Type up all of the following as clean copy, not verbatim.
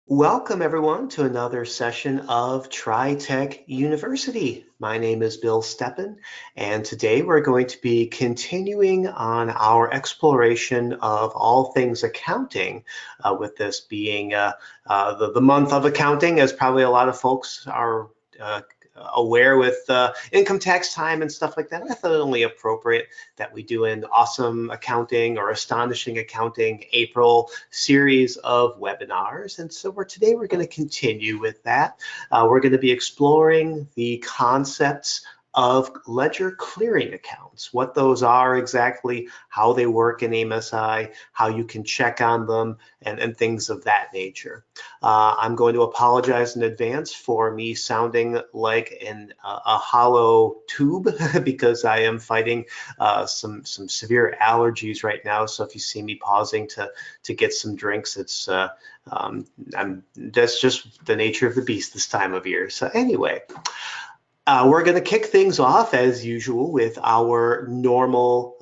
Welcome everyone to another session of TriTech University. My name is Bill Steppen, and today we're going to be continuing on our exploration of all things accounting, with this being the month of accounting, as probably a lot of folks are aware with income tax time and stuff like that. I thought it only appropriate that we do an awesome accounting or astonishing accounting April series of webinars. And so today we're going to continue with that. We're going to be exploring the concepts of ledger clearing accounts, what those are exactly, how they work in AMSI, how you can check on them, and things of that nature. I'm going to apologize in advance for me sounding like a hollow tube because I am fighting some severe allergies right now. So if you see me pausing to get some drinks, it's that's just the nature of the beast this time of year. So anyway, we're going to kick things off as usual with our normal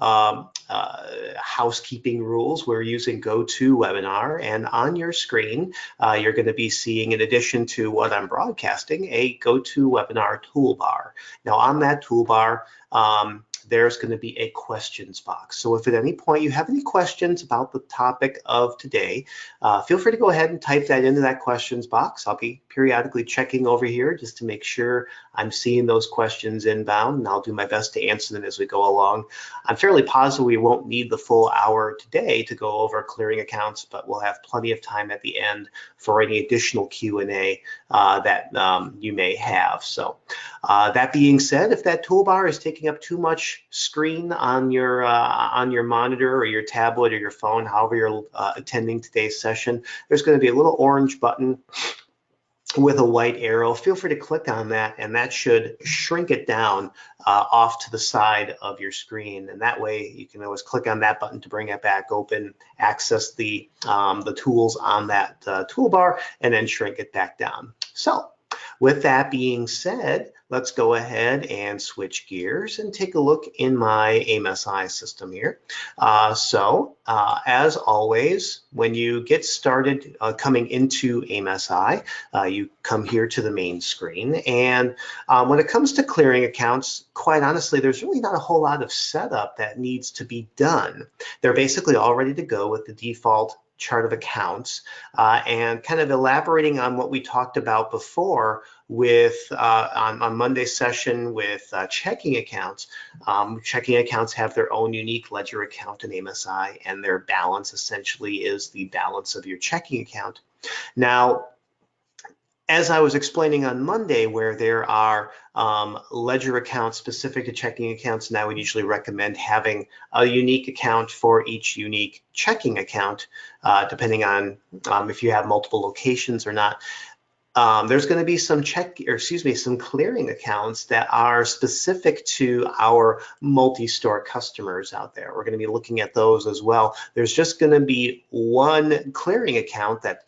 housekeeping rules. We're using GoToWebinar, and on your screen, you're going to be seeing, in addition to what I'm broadcasting, a GoToWebinar toolbar. Now on that toolbar, there's going to be a questions box. So if at any point you have any questions about the topic of today, feel free to go ahead and type that into that questions box. I'll be periodically checking over here just to make sure I'm seeing those questions inbound, and I'll do my best to answer them as we go along. I'm fairly positive we won't need the full hour today to go over clearing accounts, but we'll have plenty of time at the end for any additional Q&A that you may have. So that being said, if that toolbar is taking up too much screen on your monitor or your tablet or your phone, however you're attending today's session, there's going to be a little orange button with a white arrow. Feel free to click on that, and that should shrink it down off to the side of your screen. And that way you can always click on that button to bring it back open, access the tools on that toolbar, and then shrink it back down. So with that being said, let's go ahead and switch gears and take a look in my AMSI system here. As always, when you get started coming into AMSI, you come here to the main screen. And when it comes to clearing accounts, quite honestly, there's really not a whole lot of setup that needs to be done. They're basically all ready to go with the default chart of accounts, and kind of elaborating on what we talked about before with on Monday's session with checking accounts. Checking accounts have their own unique ledger account in AMSI, and their balance essentially is the balance of your checking account. Now, as I was explaining on Monday, where there are ledger accounts specific to checking accounts, and I would usually recommend having a unique account for each unique checking account, depending on if you have multiple locations or not. There's going to be some some clearing accounts that are specific to our multi-store customers out there. We're going to be looking at those as well. There's just going to be one clearing account that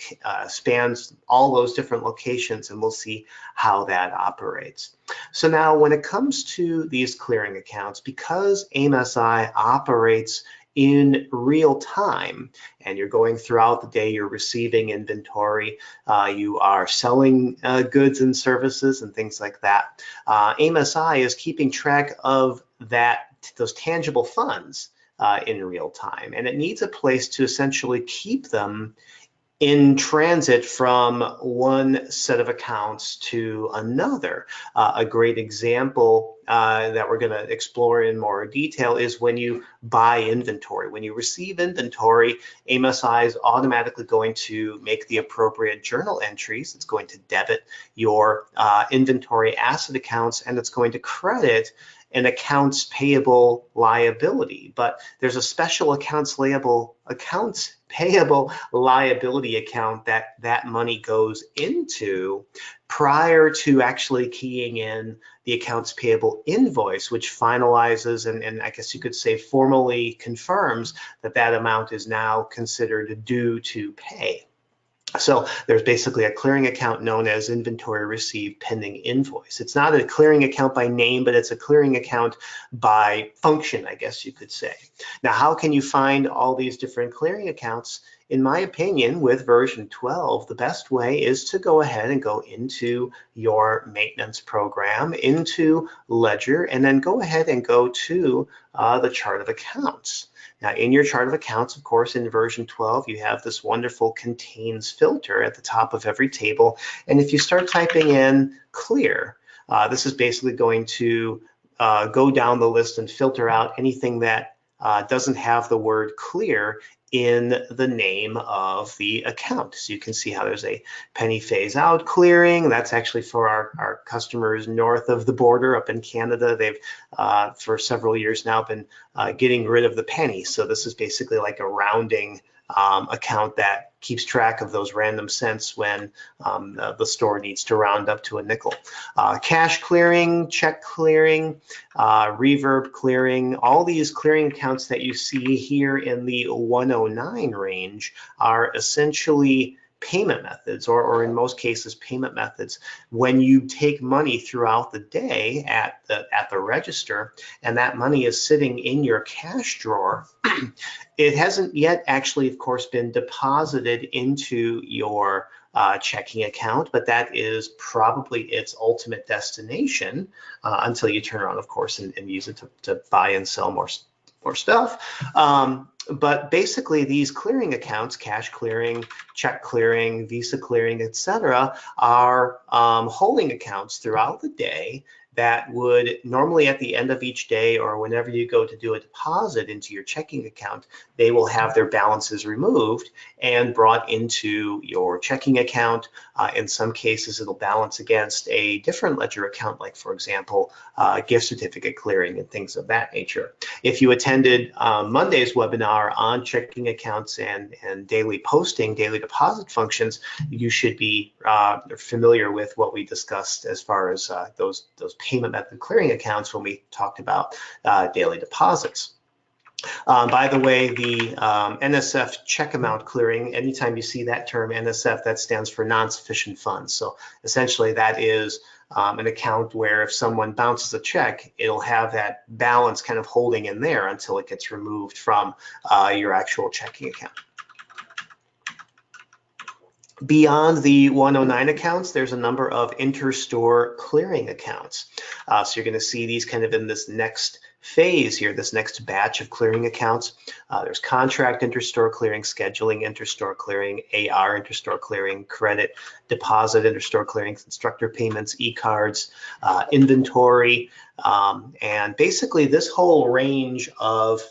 spans all those different locations, and we'll see how that operates. So now when it comes to these clearing accounts, because AMSI operates in real time, and you're going throughout the day, you're receiving inventory, you are selling goods and services and things like that. AMSI is keeping track of those tangible funds in real time, and it needs a place to essentially keep them in transit from one set of accounts to another. A great example that we're going to explore in more detail is when you buy inventory. When you receive inventory, AMSI is automatically going to make the appropriate journal entries. It's going to debit your inventory asset accounts, and it's going to credit an accounts payable liability. But there's a special accounts payable liability account that money goes into prior to actually keying in the accounts payable invoice, which finalizes and I guess you could say formally confirms that that amount is now considered due to pay. So there's basically a clearing account known as inventory received pending invoice. It's not a clearing account by name, but it's a clearing account by function, I guess you could say. Now, how can you find all these different clearing accounts? In my opinion, with version 12, the best way is to go ahead and go into your maintenance program, into Ledger, and then go ahead and go to the chart of accounts. Now, in your chart of accounts, of course, in version 12, you have this wonderful contains filter at the top of every table. And if you start typing in clear, this is basically going to go down the list and filter out anything that doesn't have the word clear in the name of the account. So you can see how there's a penny phase out clearing. That's actually for our customers north of the border up in Canada. They've for several years now been getting rid of the penny. So this is basically like a rounding account that keeps track of those random cents when the store needs to round up to a nickel. Cash clearing, check clearing, reverb clearing, all these clearing accounts that you see here in the 109 range are essentially payment methods, or in most cases payment methods. When you take money throughout the day at the register and that money is sitting in your cash drawer, it hasn't yet actually, of course, been deposited into your checking account, but that is probably its ultimate destination until you turn around, of course, and use it to buy and sell more stuff. But basically, these clearing accounts, cash clearing, check clearing, Visa clearing, etc., are holding accounts throughout the day that would normally at the end of each day or whenever you go to do a deposit into your checking account, they will have their balances removed and brought into your checking account. In some cases, it'll balance against a different ledger account, like, for example, gift certificate clearing and things of that nature. If you attended Monday's webinar on checking accounts and daily posting, daily deposit functions, you should be familiar with what we discussed as far as those payment method clearing accounts when we talked about daily deposits. By the way, the NSF check amount clearing, anytime you see that term NSF, that stands for non-sufficient funds. So essentially that is an account where if someone bounces a check, it'll have that balance kind of holding in there until it gets removed from your actual checking account. Beyond the 109 accounts, there's a number of interstore clearing accounts. So you're going to see these kind of in this next phase here, this next batch of clearing accounts. There's contract interstore clearing, scheduling interstore clearing, AR interstore clearing, credit deposit interstore clearing, instructor payments, e-cards, inventory, and basically this whole range of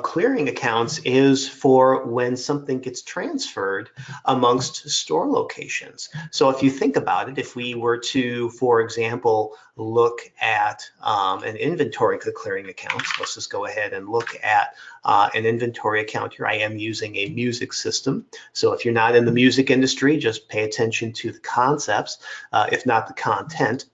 clearing accounts is for when something gets transferred amongst store locations. So if you think about it, if we were to, for example, look at an inventory clearing account, let's just go ahead and look at an inventory account here. I am using a music system. So if you're not in the music industry, just pay attention to the concepts, if not the content.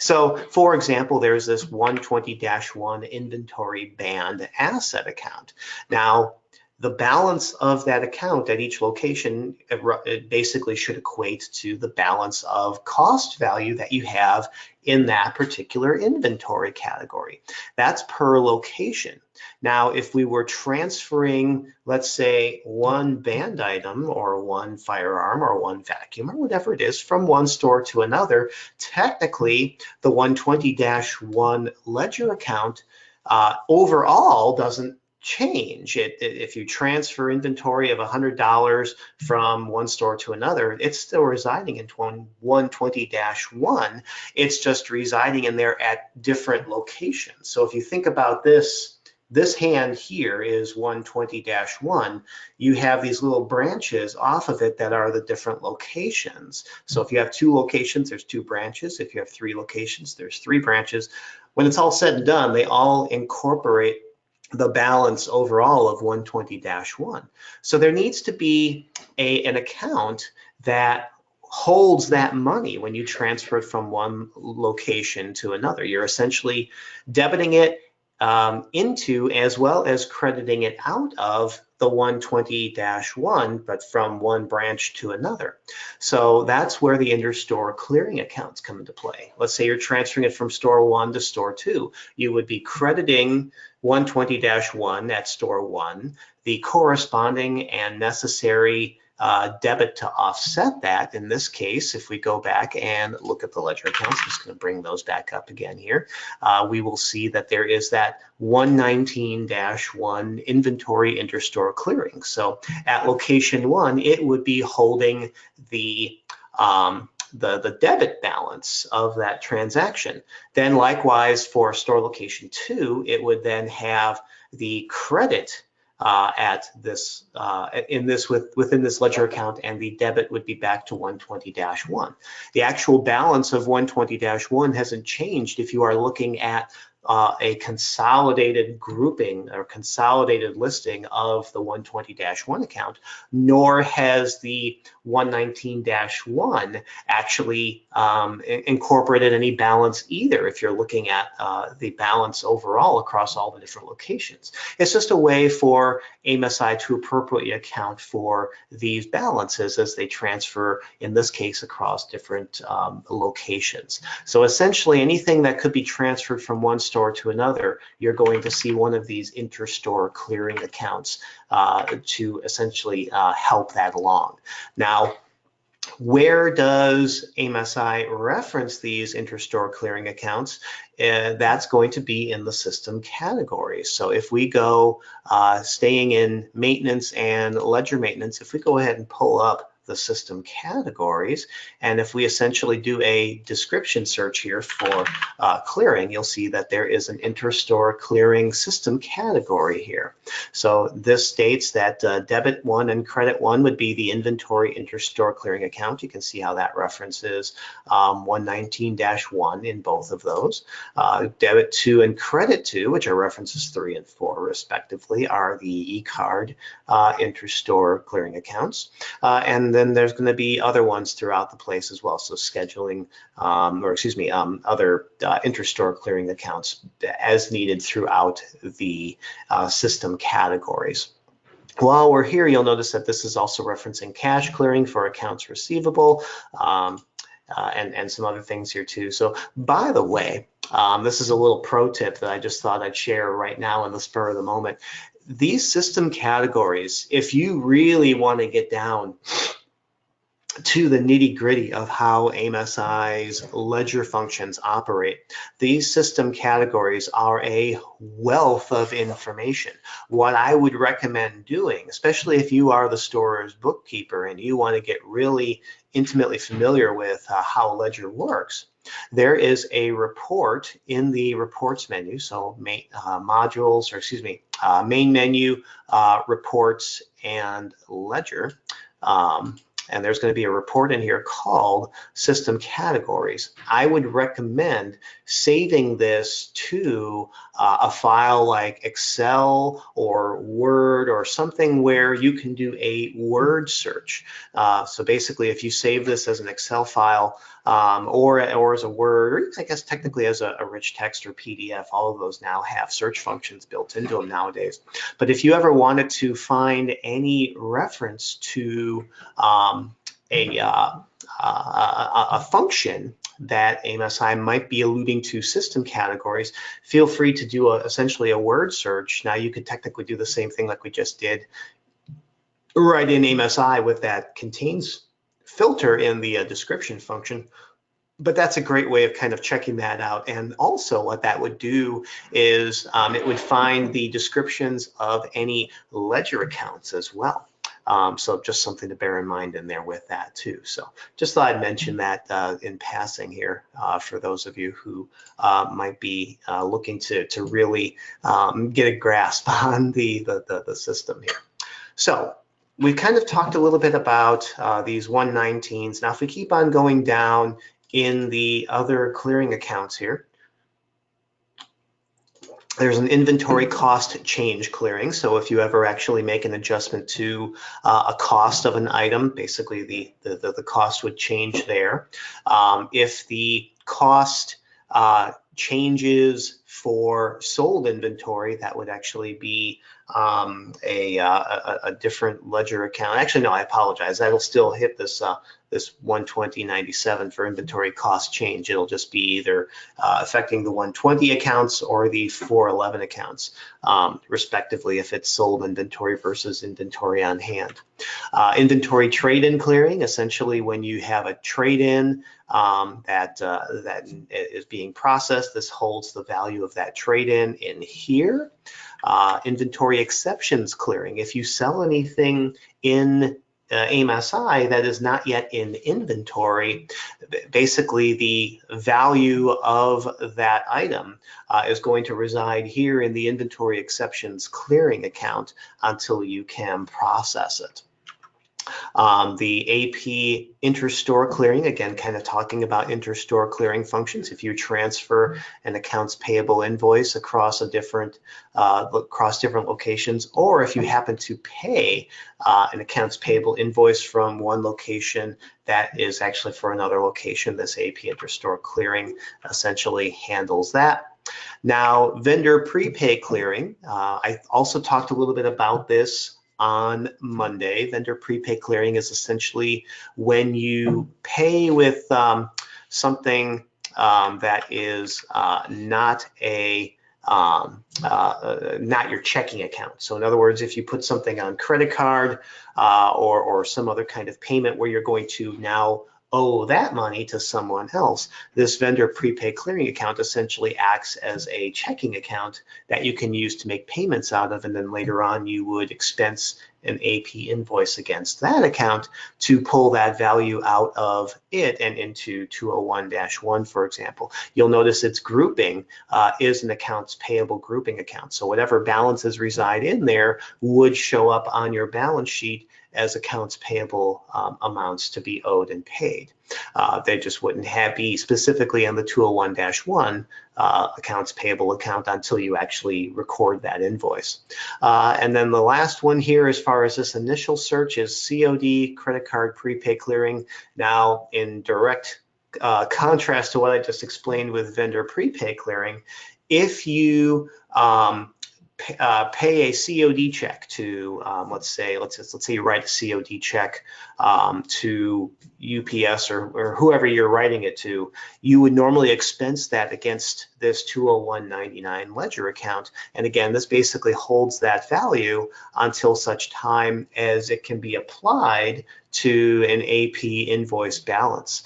So, for example, there's this 120-1 inventory band asset account. Now, the balance of that account at each location, it basically should equate to the balance of cost value that you have in that particular inventory category. That's per location. Now, if we were transferring, let's say, one band item or one firearm or one vacuum or whatever it is from one store to another, technically the 120-1 ledger account overall doesn't change. If you transfer inventory of $100 from one store to another, it's still residing in 120-1. It's just residing in there at different locations. So if you think about this hand here is 120-1. You have these little branches off of it that are the different locations. So if you have 2 locations, there's 2 branches. If you have 3 locations, there's 3 branches. When it's all said and done, they all incorporate the balance overall of 120-1. So there needs to be an account that holds that money when you transfer it from one location to another. You're essentially debiting it into, as well as crediting it out of the 120-1, but from one branch to another. So that's where the interstore clearing accounts come into play. Let's say you're transferring it from store 1 to store 2. You would be crediting 120-1 at store 1, the corresponding and necessary debit to offset that. In this case, if we go back and look at the ledger accounts, I'm just going to bring those back up again here. We will see that there is that 119-1 inventory interstore clearing. So at location 1, it would be holding the debit balance of that transaction. Then likewise for store location 2, it would then have the credit at this within this ledger account, and the debit would be back to 120-1. The actual balance of 120-1 hasn't changed if you are looking at a consolidated grouping or consolidated listing of the 120-1 account, nor has the 119-1 actually incorporated any balance either if you're looking at the balance overall across all the different locations. It's just a way for AIM-SI to appropriately account for these balances as they transfer, in this case, across different locations. So essentially anything that could be transferred from one store to another, you're going to see one of these interstore clearing accounts to essentially help that along. Now, where does AIM-SI reference these interstore clearing accounts? That's going to be in the system categories. So if we go staying in maintenance and ledger maintenance, if we go ahead and pull up the system categories, and if we essentially do a description search here for clearing, you'll see that there is an interstore clearing system category here. So this states that debit 1 and credit 1 would be the inventory interstore clearing account. You can see how that references 119-1 in both of those. Debit 2 and credit 2, which are references 3 and 4 respectively, are the e-card interstore clearing accounts. And then there's going to be other ones throughout the place as well. So scheduling, other interstore clearing accounts as needed throughout the system categories. While we're here, you'll notice that this is also referencing cash clearing for accounts receivable and some other things here too. So by the way, this is a little pro tip that I just thought I'd share right now in the spur of the moment. These system categories, if you really want to get down to the nitty-gritty of how AIM-SI's ledger functions operate, these system categories are a wealth of information. What I would recommend doing, especially if you are the store's bookkeeper and you want to get really intimately familiar with how ledger works, there is a report in the reports menu. So main menu, reports, and ledger. And there's going to be a report in here called System Categories. I would recommend saving this to a file like Excel or Word or something where you can do a word search. So basically, if you save this as an Excel file or as a Word, or even, I guess technically as a rich text or PDF, all of those now have search functions built into them nowadays. But if you ever wanted to find any reference to a function that AIM-SI might be alluding to system categories, feel free to do essentially a word search. Now you could technically do the same thing like we just did right in AIM-SI with that contains filter in the description function. But that's a great way of kind of checking that out. And also what that would do is it would find the descriptions of any ledger accounts as well. So just something to bear in mind in there with that too. So just thought I'd mention that in passing here for those of you who might be looking to really get a grasp on the system here. So we kind of talked a little bit about these 119s. Now if we keep on going down in the other clearing accounts here, there's an inventory cost change clearing. So if you ever actually make an adjustment to a cost of an item, basically the cost would change there. If the cost changes For sold inventory, that would actually be a different ledger account. Actually, no, I apologize. That'll still hit this this 120.97 for inventory cost change. It'll just be either affecting the 120 accounts or the 411 accounts, respectively, if it's sold inventory versus inventory on hand. Inventory trade-in clearing, essentially when you have a trade-in that is being processed, this holds the value of that trade-in in here. Inventory exceptions clearing, if you sell anything in AIM-SI that is not yet in inventory, basically the value of that item is going to reside here in the inventory exceptions clearing account until you can process it. The AP interstore clearing, again, kind of talking about interstore clearing functions. If you transfer an accounts payable invoice across different locations, or if you happen to pay an accounts payable invoice from one location that is actually for another location, this AP interstore clearing essentially handles that. Now, vendor prepay clearing, I also talked a little bit about this on Monday. Vendor prepay clearing is essentially when you pay with something that is not your checking account. So in other words, if you put something on credit card or some other kind of payment where you're going to now owe that money to someone else, this vendor prepay clearing account essentially acts as a checking account that you can use to make payments out of, and then later on you would expense an AP invoice against that account to pull that value out of it and into 201-1, for example. You'll notice its grouping is an accounts payable grouping account. So whatever balances reside in there would show up on your balance sheet as accounts payable amounts to be owed and paid. They just wouldn't be specifically on the 201-1 accounts payable account until you actually record that invoice. And then the last one here, as far as this initial search, is COD, credit card prepay clearing. Now, in direct contrast to what I just explained with vendor prepay clearing, if you pay a COD check to, let's say you write a COD check to UPS or whoever you're writing it to, you would normally expense that against this 201.99 ledger account. And again, this basically holds that value until such time as it can be applied to an AP invoice balance.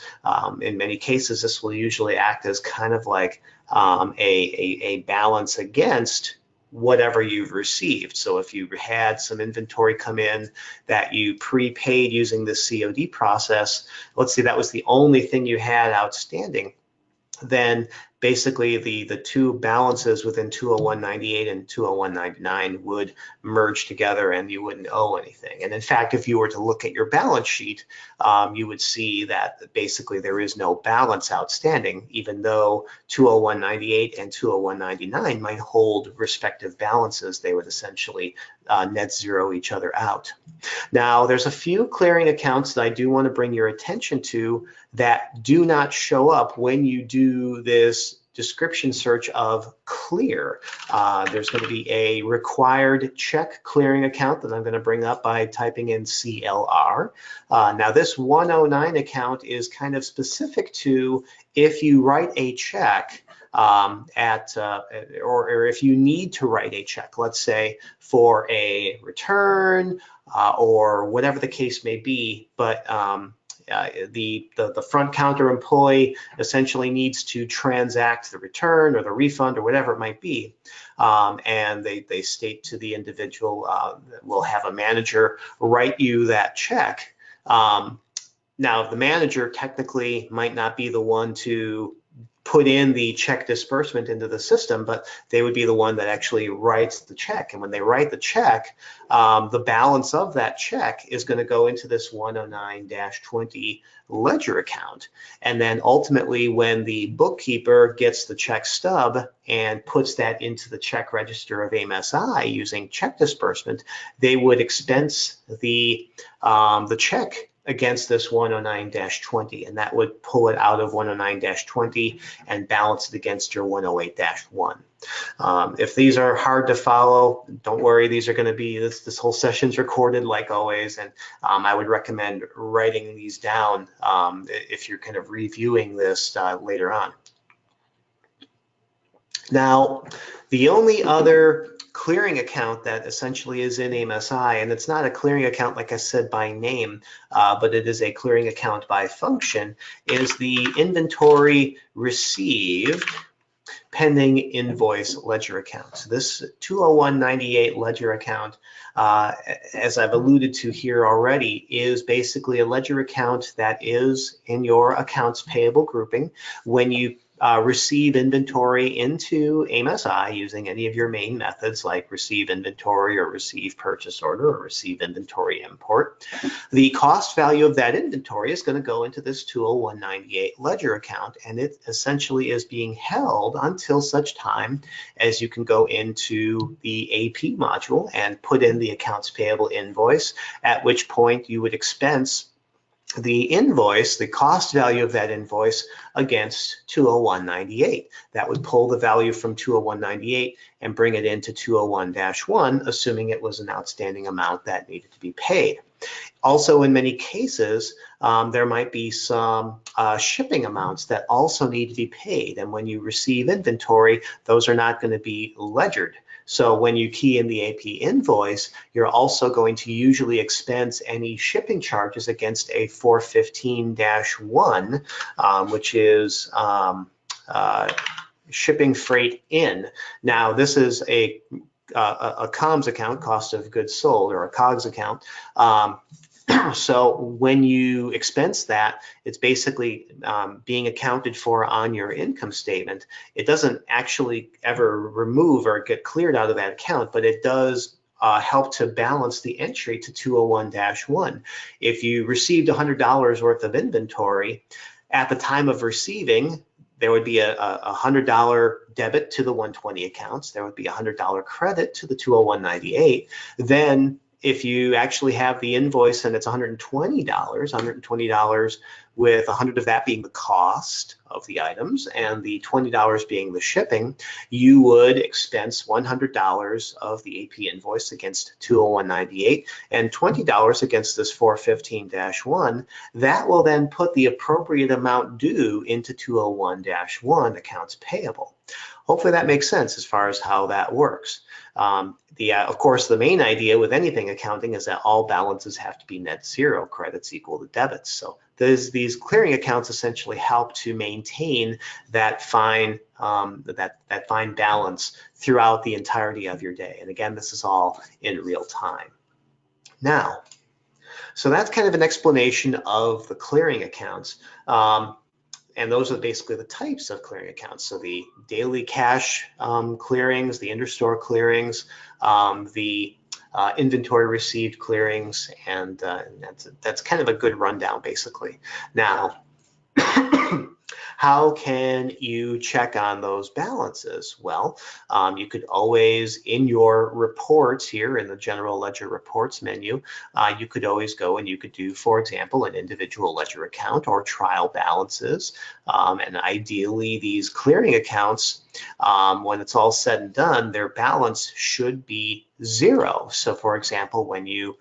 In many cases, this will usually act as kind of like a balance against whatever you've received. So if you had some inventory come in that you prepaid using the COD process, let's say that was the only thing you had outstanding, then basically the two balances within 201.98 and 201.99 would merge together and you wouldn't owe anything. And in fact, if you were to look at your balance sheet, you would see that basically there is no balance outstanding, even though 201.98 and 201.99 might hold respective balances. They would essentially net zero each other out. Now, there's a few clearing accounts that I do want to bring your attention to that do not show up when you do this description search of clear. There's going to be a required check clearing account that I'm going to bring up by typing in CLR. Now, this 109 account is kind of specific to if you write a check or if you need to write a check, let's say for a return or whatever the case may be, but the front counter employee essentially needs to transact the return or the refund or whatever it might be, and they state to the individual, we'll have a manager write you that check. Now, the manager technically might not be the one to put in the check disbursement into the system, but they would be the one that actually writes the check. And when they write the check, the balance of that check is going to go into this 109-20 ledger account. And then ultimately, when the bookkeeper gets the check stub and puts that into the check register of AIM-SI using check disbursement, they would expense the check against this 109-20, and that would pull it out of 109-20 and balance it against your 108-1. If these are hard to follow, don't worry, these are going to be, this whole session's recorded like always, and I would recommend writing these down if you're kind of reviewing this later on. Now, the only other clearing account that essentially is in AIM-SI, and it's not a clearing account like I said by name, but it is a clearing account by function, is the inventory received pending invoice ledger account. So this 20198 ledger account, as I've alluded to here already, is basically a ledger account that is in your accounts payable grouping. When you receive inventory into AIM-SI using any of your main methods like receive inventory or receive purchase order or receive inventory import, the cost value of that inventory is going to go into this 20198 ledger account, and it essentially is being held until such time as you can go into the AP module and put in the accounts payable invoice, at which point you would expense the invoice, the cost value of that invoice, against 20198. That would pull the value from 20198 and bring it into 201-1, assuming it was an outstanding amount that needed to be paid. Also, in many cases, there might be some shipping amounts that also need to be paid. And when you receive inventory, those are not going to be ledgered. So when you key in the AP invoice, you're also going to usually expense any shipping charges against a 415-1, which is shipping freight in. Now, this is a COGS account, cost of goods sold, or a COGS account. So when you expense that, it's basically being accounted for on your income statement. It doesn't actually ever remove or get cleared out of that account, but it does help to balance the entry to 201-1. If you received $100 worth of inventory, at the time of receiving, there would be a $100 debit to the 120 accounts. There would be a $100 credit to the 20198. Then if you actually have the invoice and it's $120 with 100 of that being the cost of the items and the $20 being the shipping, you would expense $100 of the AP invoice against 20198 and $20 against this 415-1. That will then put the appropriate amount due into 201-1 accounts payable. Hopefully that makes sense as far as how that works. Of course, the main idea with anything accounting is that all balances have to be net zero, credits equal to debits. So these clearing accounts essentially help to maintain that fine fine balance throughout the entirety of your day. And again, this is all in real time. Now, so that's kind of an explanation of the clearing accounts. And those are basically the types of clearing accounts. So the daily cash clearings, the interstore clearings, the inventory received clearings, and that's kind of a good rundown basically. Now, how can you check on those balances? Well, you could always, in your reports here in the general ledger reports menu, you could always go and you could do, for example, an individual ledger account or trial balances. And ideally, these clearing accounts, when it's all said and done, their balance should be zero. So for example, when you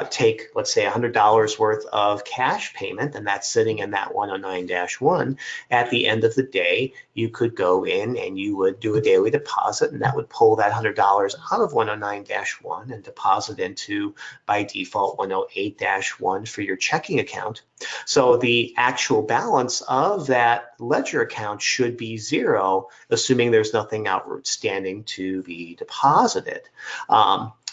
take, let's say, $100 worth of cash payment, and that's sitting in that 109-1, at the end of the day, you could go in and you would do a daily deposit, and that would pull that $100 out of 109-1 and deposit into, by default, 108-1 for your checking account. So the actual balance of that ledger account should be zero, assuming there's nothing outstanding to be deposited.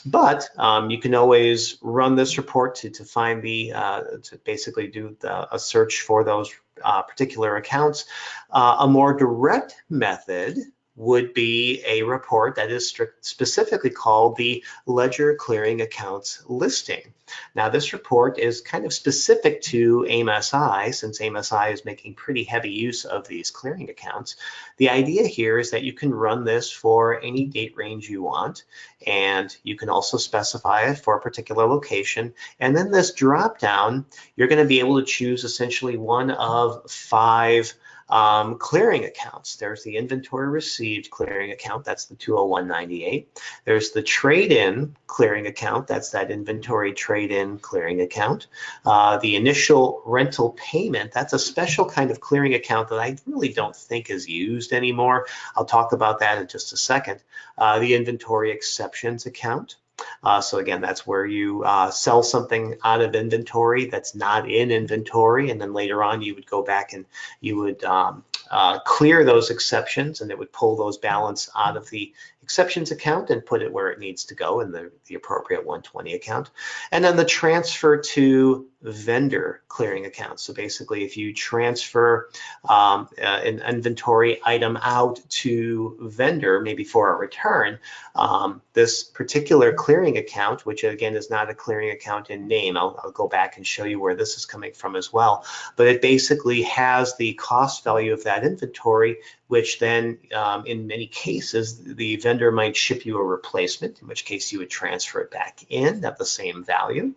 But you can always run this report to find to basically do a search for those particular accounts. A more direct method would be a report that is specifically called the Ledger Clearing Accounts Listing. Now, this report is kind of specific to AIM-SI, since AIM-SI is making pretty heavy use of these clearing accounts. The idea here is that you can run this for any date range you want, and you can also specify it for a particular location. And then this drop down, you're going to be able to choose essentially one of 5 clearing accounts. There's the inventory received clearing account, that's the 20198. There's the trade-in clearing account, that's that inventory trade-in clearing account. The initial rental payment, that's a special kind of clearing account that I really don't think is used anymore. I'll talk about that in just a second. The inventory exceptions account. So again, that's where you sell something out of inventory that's not in inventory, and then later on you would go back and you would clear those exceptions, and it would pull those balance out of the exceptions account and put it where it needs to go in the appropriate 120 account. And then the transfer to vendor clearing account. So basically, if you transfer an inventory item out to vendor, maybe for a return, this particular clearing account, which again is not a clearing account in name, I'll go back and show you where this is coming from as well, but it basically has the cost value of that inventory, which then in many cases the vendor might ship you a replacement, in which case you would transfer it back in at the same value,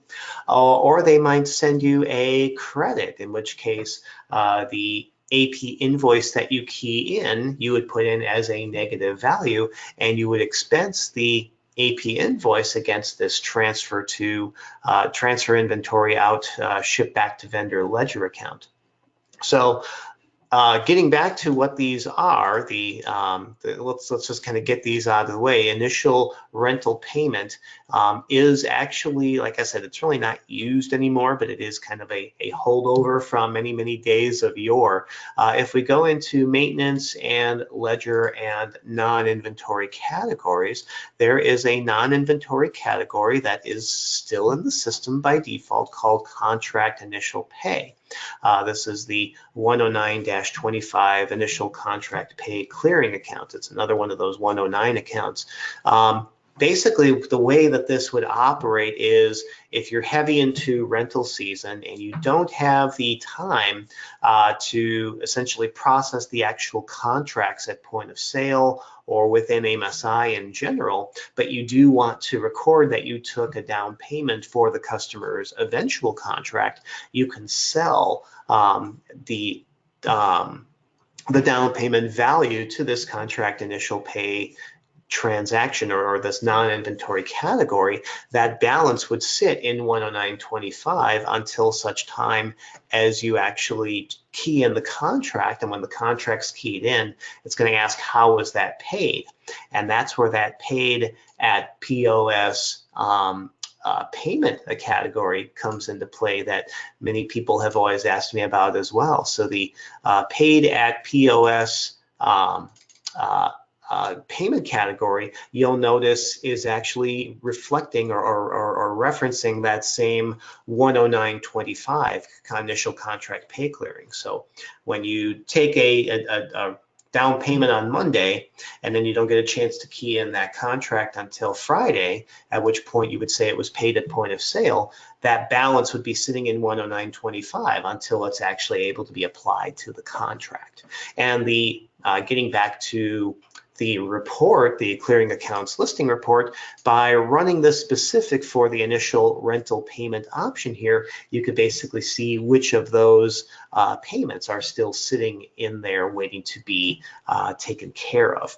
or they might send you a credit, in which case the AP invoice that you key in, you would put in as a negative value, and you would expense the AP invoice against this transfer to transfer inventory out, ship back to vendor ledger account. So getting back to what these are, let's just kind of get these out of the way. Initial rental payment is actually, like I said, it's really not used anymore, but it is kind of a holdover from many, many days of yore. If we go into maintenance and ledger and non-inventory categories, there is a non-inventory category that is still in the system by default called contract initial pay. This is the 109-25 initial contract pay clearing account. It's another one of those 109 accounts. Basically, the way that this would operate is if you're heavy into rental season and you don't have the time to essentially process the actual contracts at point of sale or within MSI in general, but you do want to record that you took a down payment for the customer's eventual contract, you can sell the down payment value to this contract initial pay transaction or this non-inventory category. That balance would sit in 109.25 until such time as you actually key in the contract, and when the contract's keyed in, it's going to ask how was that paid, and that's where that paid at POS payment category comes into play that many people have always asked me about as well. So the paid at POS payment category, you'll notice is actually reflecting or referencing that same 109.25 initial contract pay clearing. So when you take a down payment on Monday and then you don't get a chance to key in that contract until Friday, at which point you would say it was paid at point of sale, that balance would be sitting in 109.25 until it's actually able to be applied to the contract. And the getting back to the report, the clearing accounts listing report, by running this specific for the initial rental payment option here, you could basically see which of those payments are still sitting in there waiting to be taken care of.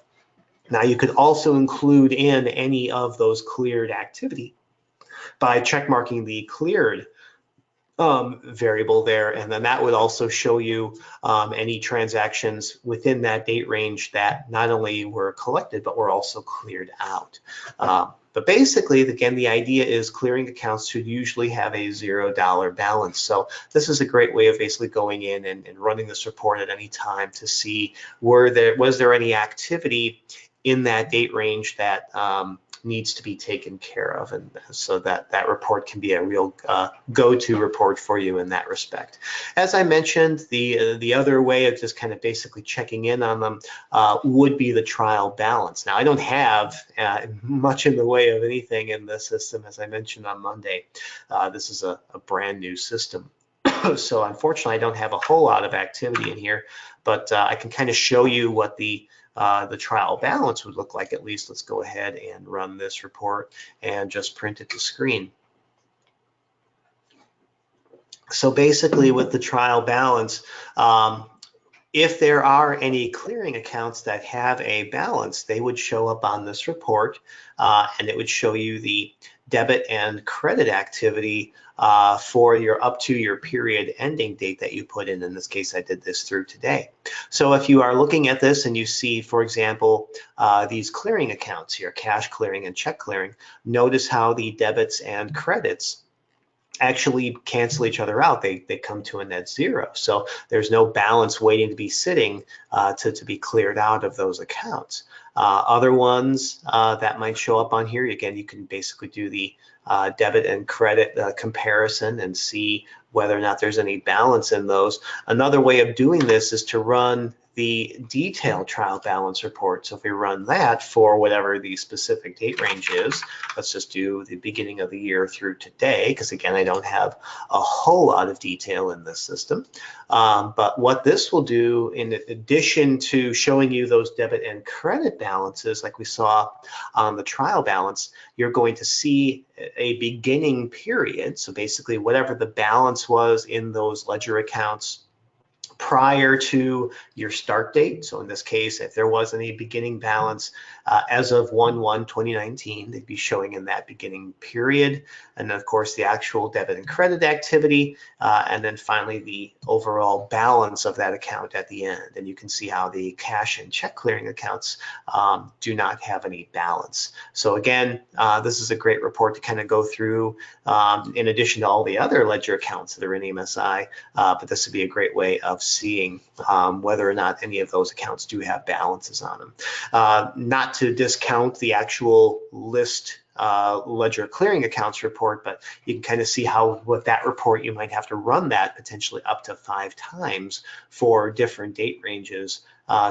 Now you could also include in any of those cleared activity by checkmarking the cleared variable there, and then that would also show you any transactions within that date range that not only were collected but were also cleared out. But basically, again, the idea is clearing accounts should usually have a $0 balance. So this is a great way of basically going in and running this report at any time to see was there any activity in that date range that needs to be taken care of, and so that report can be a real go-to report for you in that respect. As I mentioned, the other way of just kind of basically checking in on them would be the trial balance. Now I don't have much in the way of anything in this system, as I mentioned on Monday. This is a brand new system. So unfortunately, I don't have a whole lot of activity in here, but I can kind of show you what the trial balance would look like. At least let's go ahead and run this report and just print it to screen. So basically with the trial balance, If there are any clearing accounts that have a balance, they would show up on this report, and it would show you the debit and credit activity for your up to your period ending date that you put in. In this case, I did this through today. So if you are looking at this and you see, for example, these clearing accounts here, cash clearing and check clearing, notice how the debits and credits actually cancel each other out. They come to a net zero. So there's no balance waiting to be sitting to be cleared out of those accounts. Other ones that might show up on here, again, you can basically do the debit and credit comparison and see whether or not there's any balance in those. Another way of doing this is to run the detailed trial balance report. So if we run that for whatever the specific date range is, let's just do the beginning of the year through today, because again, I don't have a whole lot of detail in this system. But what this will do, in addition to showing you those debit and credit balances like we saw on the trial balance, you're going to see a beginning period. So basically whatever the balance was in those ledger accounts prior to your start date. So in this case, if there was any beginning balance as of 1/1/2019, they'd be showing in that beginning period. And then of course the actual debit and credit activity, and then finally the overall balance of that account at the end. And you can see how the cash and check clearing accounts do not have any balance. So again, this is a great report to kind of go through in addition to all the other ledger accounts that are in AMSI, but this would be a great way of seeing whether or not any of those accounts do have balances on them. Not to discount the actual list ledger clearing accounts report, but you can kind of see how with that report you might have to run that potentially up to 5 times for different date ranges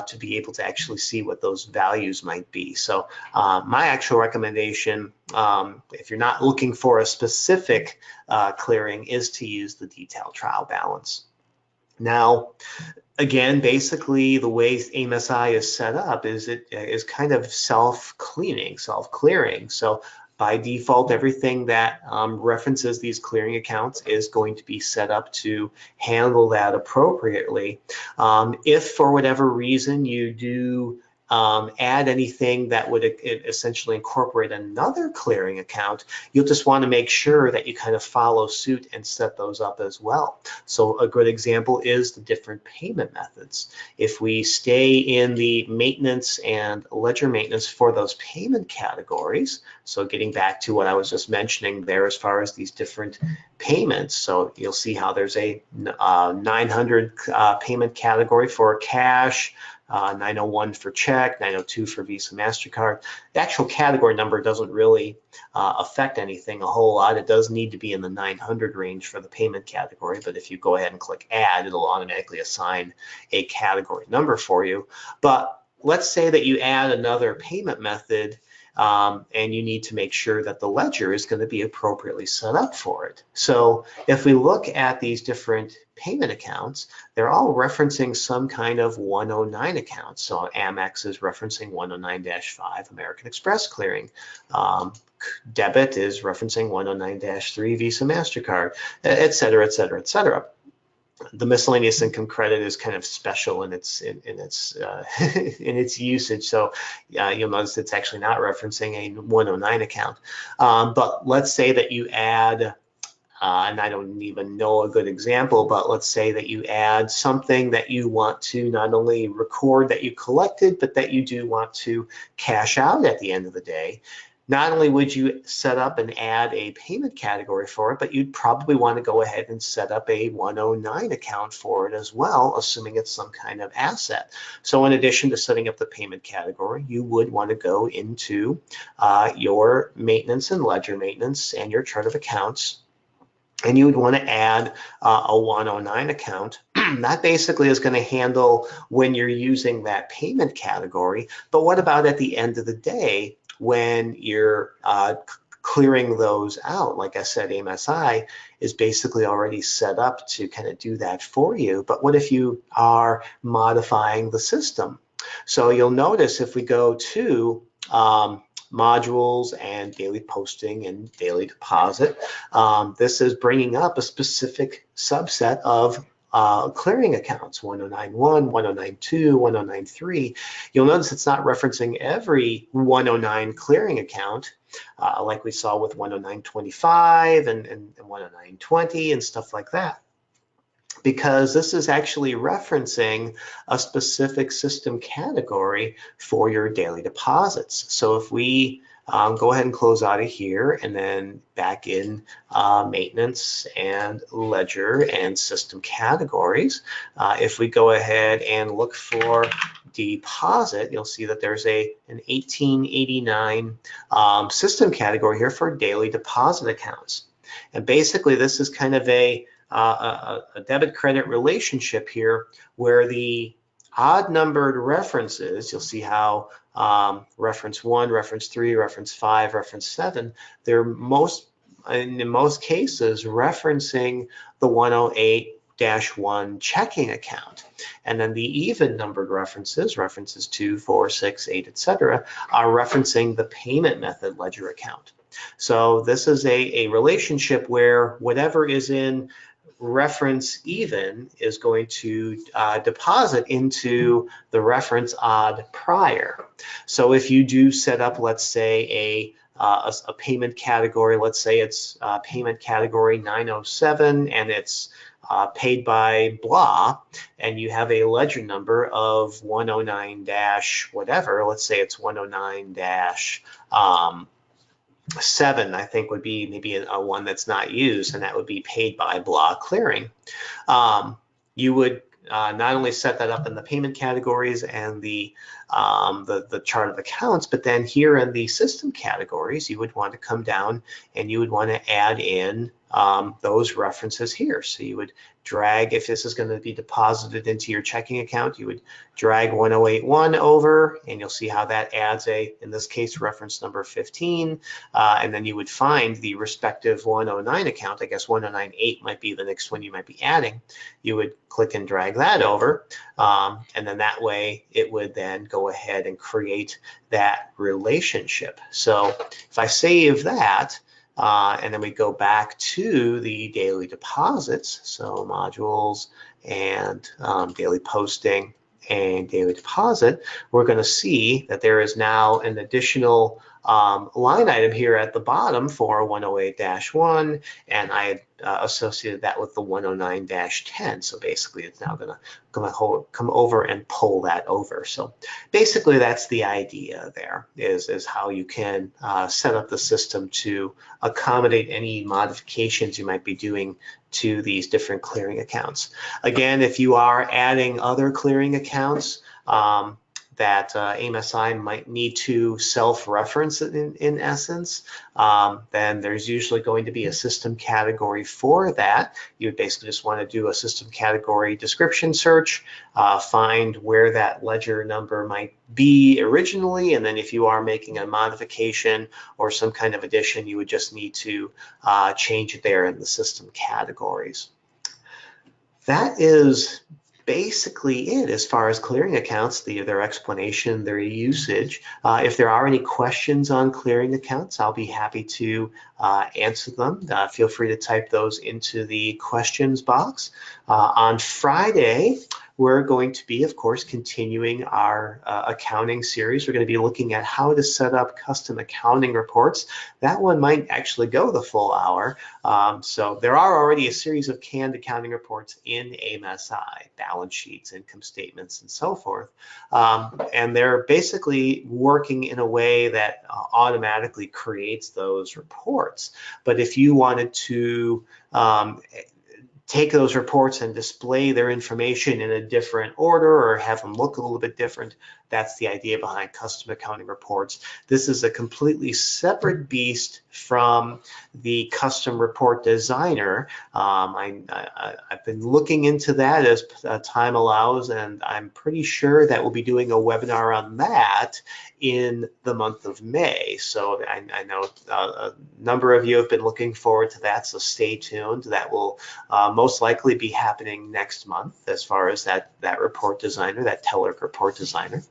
to be able to actually see what those values might be. So my actual recommendation, if you're not looking for a specific clearing, is to use the detailed trial balance. Now, again, basically the way AMSI is set up is it is kind of self-cleaning, self-clearing. So by default, everything that references these clearing accounts is going to be set up to handle that appropriately. If for whatever reason you do add anything that would essentially incorporate another clearing account, you'll just want to make sure that you kind of follow suit and set those up as well. So a good example is the different payment methods. If we stay in the maintenance and ledger maintenance for those payment categories, so getting back to what I was just mentioning there as far as these different payments, so you'll see how there's a 900 payment category for cash, 901 for check, 902 for Visa, MasterCard. The actual category number doesn't really affect anything a whole lot. It does need to be in the 900 range for the payment category, but if you go ahead and click add, it'll automatically assign a category number for you. But let's say that you add another payment method and you need to make sure that the ledger is going to be appropriately set up for it. So if we look at these different payment accounts, they're all referencing some kind of 109 account. So Amex is referencing 109-5 American Express clearing. Debit is referencing 109-3 Visa, MasterCard, et cetera, et cetera, et cetera. The miscellaneous income credit is kind of special in its in its usage, so you'll notice it's actually not referencing a 109 account. But let's say that you add, and I don't even know a good example, but let's say that you add something that you want to not only record that you collected, but that you do want to cash out at the end of the day. Not only would you set up and add a payment category for it, but you'd probably want to go ahead and set up a 109 account for it as well, assuming it's some kind of asset. So in addition to setting up the payment category, you would want to go into your maintenance and ledger maintenance and your chart of accounts, and you would want to add a 109 account. That basically is going to handle when you're using that payment category. But what about at the end of the day when you're clearing those out? Like I said, AMSI is basically already set up to kind of do that for you. But what if you are modifying the system? So you'll notice if we go to modules and daily posting and daily deposit, this is bringing up a specific subset of clearing accounts, 1091, 1092, 1093. You'll notice it's not referencing every 109 clearing account like we saw with 10925 and 10920 and stuff like that, because this is actually referencing a specific system category for your daily deposits. So if we go ahead and close out of here and then back in maintenance and ledger and system categories, if we go ahead and look for deposit, you'll see that there's an 1889 system category here for daily deposit accounts. And basically this is kind of a debit credit relationship here where the odd numbered references, you'll see how reference 1, reference 3, reference 5, reference 7, they're in most cases referencing the 108-1 checking account. And then the even numbered references 2, 4, 6, 8, etc., are referencing the payment method ledger account. So this is a relationship where whatever is in reference even is going to deposit into the reference odd prior. So if you do set up, let's say, a payment category, let's say it's payment category 907 and it's paid by blah, and you have a ledger number of 109 dash whatever, let's say it's 109 dash 7, I think would be maybe a one that's not used, and that would be paid by blah clearing. You would not only set that up in the payment categories and the chart of accounts, but then here in the system categories, you would want to come down and you would want to add in those references here. So you would drag, if this is going to be deposited into your checking account, you would drag 1081 over, and you'll see how that adds in this case, reference number 15, and then you would find the respective 109 account. I guess 1098 might be the next one you might be adding. You would click and drag that over, and then that way it would then go ahead and create that relationship. So if I save that, and then we go back to the daily deposits, so modules and daily posting and daily deposit, we're going to see that there is now an additional line item here at the bottom for 108-1, and I associated that with the 109-10. So basically it's now going to come over and pull that over. So basically that's the idea there, is how you can set up the system to accommodate any modifications you might be doing to these different clearing accounts. Again, if you are adding other clearing accounts that AMSI might need to self-reference in essence, then there's usually going to be a system category for that. You would basically just want to do a system category description search, find where that ledger number might be originally, and then if you are making a modification or some kind of addition, you would just need to change it there in the system categories. That is basically it as far as clearing accounts, their explanation, their usage. If there are any questions on clearing accounts, I'll be happy to answer them. Feel free to type those into the questions box. On Friday, we're going to be, of course, continuing our accounting series. We're going to be looking at how to set up custom accounting reports. That one might actually go the full hour. So there are already a series of canned accounting reports in AMSI, balance sheets, income statements, and so forth. And they're basically working in a way that automatically creates those reports. But if you wanted to take those reports and display their information in a different order or have them look a little bit different, that's the idea behind custom accounting reports. This is a completely separate beast from the custom report designer. I've been looking into that as time allows, and I'm pretty sure that we'll be doing a webinar on that in the month of May. So I know a number of you have been looking forward to that, so stay tuned. That will most likely be happening next month as far as that report designer, that TELRC report designer.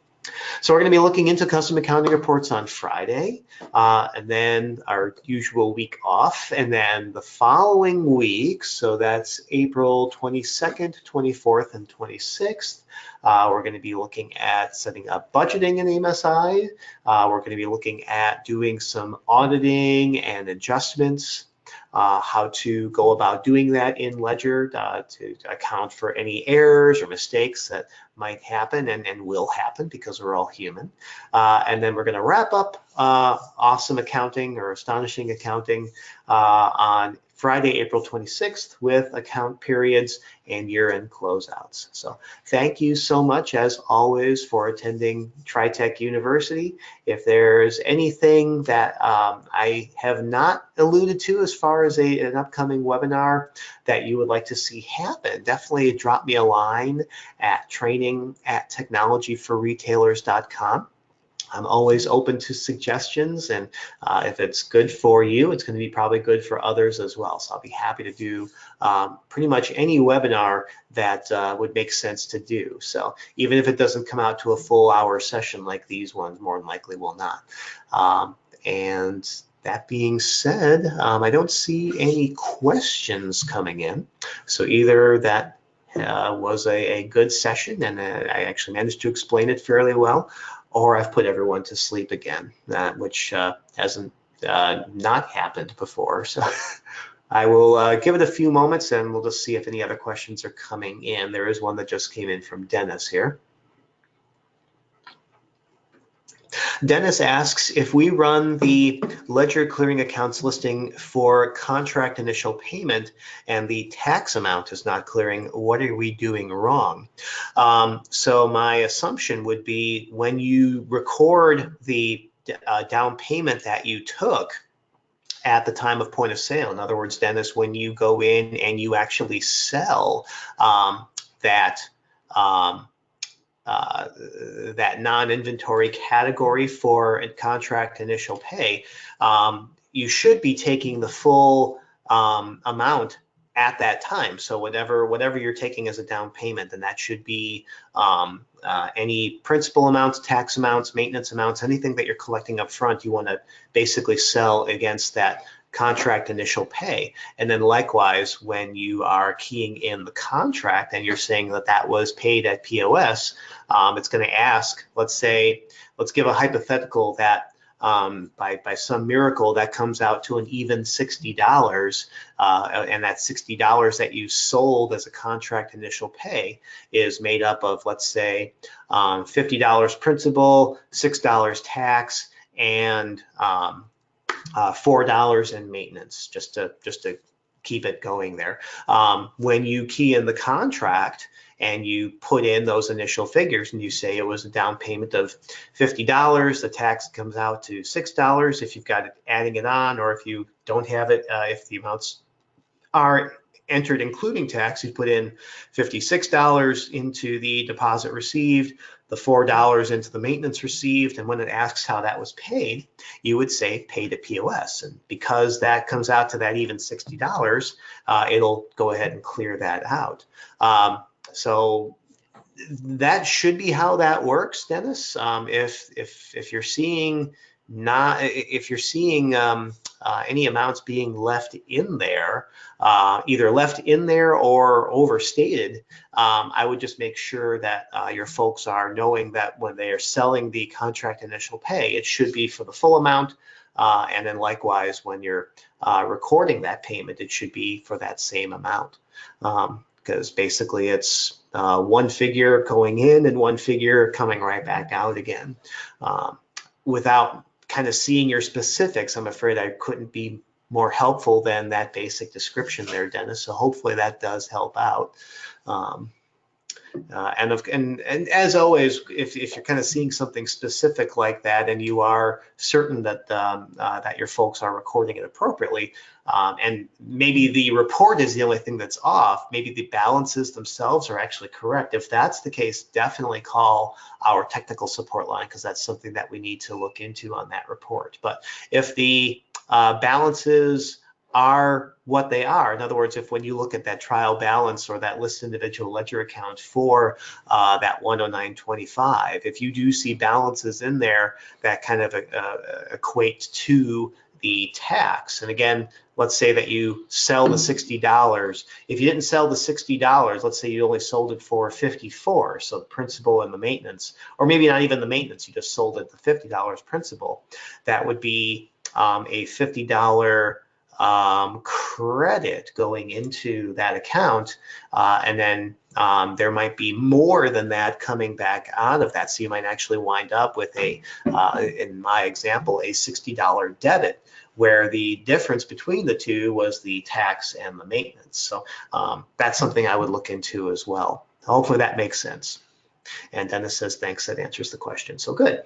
So we're going to be looking into custom accounting reports on Friday, and then our usual week off, and then the following week, so that's April 22nd, 24th, and 26th, we're going to be looking at setting up budgeting in AMSI. We're going to be looking at doing some auditing and adjustments, how to go about doing that in Ledger to account for any errors or mistakes that might happen and will happen because we're all human. And then we're going to wrap up awesome accounting or astonishing accounting on Friday, April 26th with account periods and year-end closeouts. So thank you so much, as always, for attending TriTech University. If there's anything that I have not alluded to as far as an upcoming webinar that you would like to see happen, definitely drop me a line at training@technologyforretailers.com. I'm always open to suggestions, and if it's good for you, it's going to be probably good for others as well. So I'll be happy to do pretty much any webinar that would make sense to do. So even if it doesn't come out to a full hour session like these ones, more than likely will not. And that being said, I don't see any questions coming in. So either that was a good session and I actually managed to explain it fairly well, or I've put everyone to sleep again, which hasn't not happened before. So I will give it a few moments and we'll just see if any other questions are coming in. There is one that just came in from Dennis here. Dennis asks, if we run the ledger clearing accounts listing for contract initial payment and the tax amount is not clearing, what are we doing wrong? So my assumption would be when you record the down payment that you took at the time of point of sale. In other words, Dennis, when you go in and you actually sell that non-inventory category for a contract initial pay, you should be taking the full amount at that time. So whatever you're taking as a down payment, and that should be any principal amounts, tax amounts, maintenance amounts, anything that you're collecting up front, you want to basically sell against that contract initial pay. And then likewise, when you are keying in the contract and you're saying that that was paid at POS, it's going to ask, let's give a hypothetical that by some miracle that comes out to an even $60, and that $60 that you sold as a contract initial pay is made up of, let's say, $50 principal, $6 tax, and $4 in maintenance, just to keep it going there. When you key in the contract and you put in those initial figures and you say it was a down payment of $50, the tax comes out to $6 if you've got it adding it on, or if you don't have it, if the amounts are entered including tax, you put in $56 into the deposit received, the $4 into the maintenance received, and when it asks how that was paid, you would say paid at POS. And because that comes out to that even $60, it'll go ahead and clear that out. So that should be how that works, Dennis. If you're seeing any amounts being left in there, either left in there or overstated, I would just make sure that your folks are knowing that when they are selling the contract initial pay, it should be for the full amount. And then likewise, when you're recording that payment, it should be for that same amount. Because basically it's one figure going in and one figure coming right back out again. Without kind of seeing your specifics, I'm afraid I couldn't be more helpful than that basic description there, Dennis. So hopefully that does help out. And as always, if you're kind of seeing something specific like that and you are certain that that your folks are recording it appropriately, and maybe the report is the only thing that's off, maybe the balances themselves are actually correct. If that's the case, definitely call our technical support line, because that's something that we need to look into on that report. But if the balances are what they are. In other words, if when you look at that trial balance or that list individual ledger account for that 109.25, if you do see balances in there that kind of equate to the tax, and again, let's say that you sell the $60. If you didn't sell the $60, let's say you only sold it for $54, so the principal and the maintenance, or maybe not even the maintenance, you just sold it the $50 principal, that would be a $50 credit going into that account, and then there might be more than that coming back out of that. So you might actually wind up with a, in my example, a $60 debit, where the difference between the two was the tax and the maintenance. So that's something I would look into as well. Hopefully that makes sense. And Dennis says, thanks, that answers the question. So good.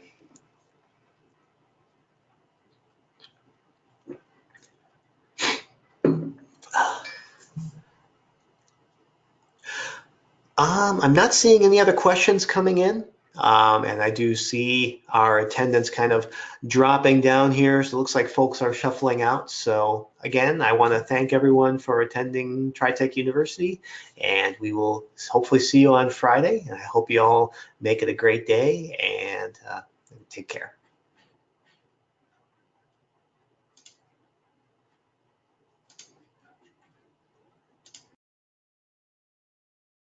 I'm not seeing any other questions coming in. And I do see our attendance kind of dropping down here. So it looks like folks are shuffling out. So again, I want to thank everyone for attending TriTech University, and we will hopefully see you on Friday. And I hope you all make it a great day, and take care.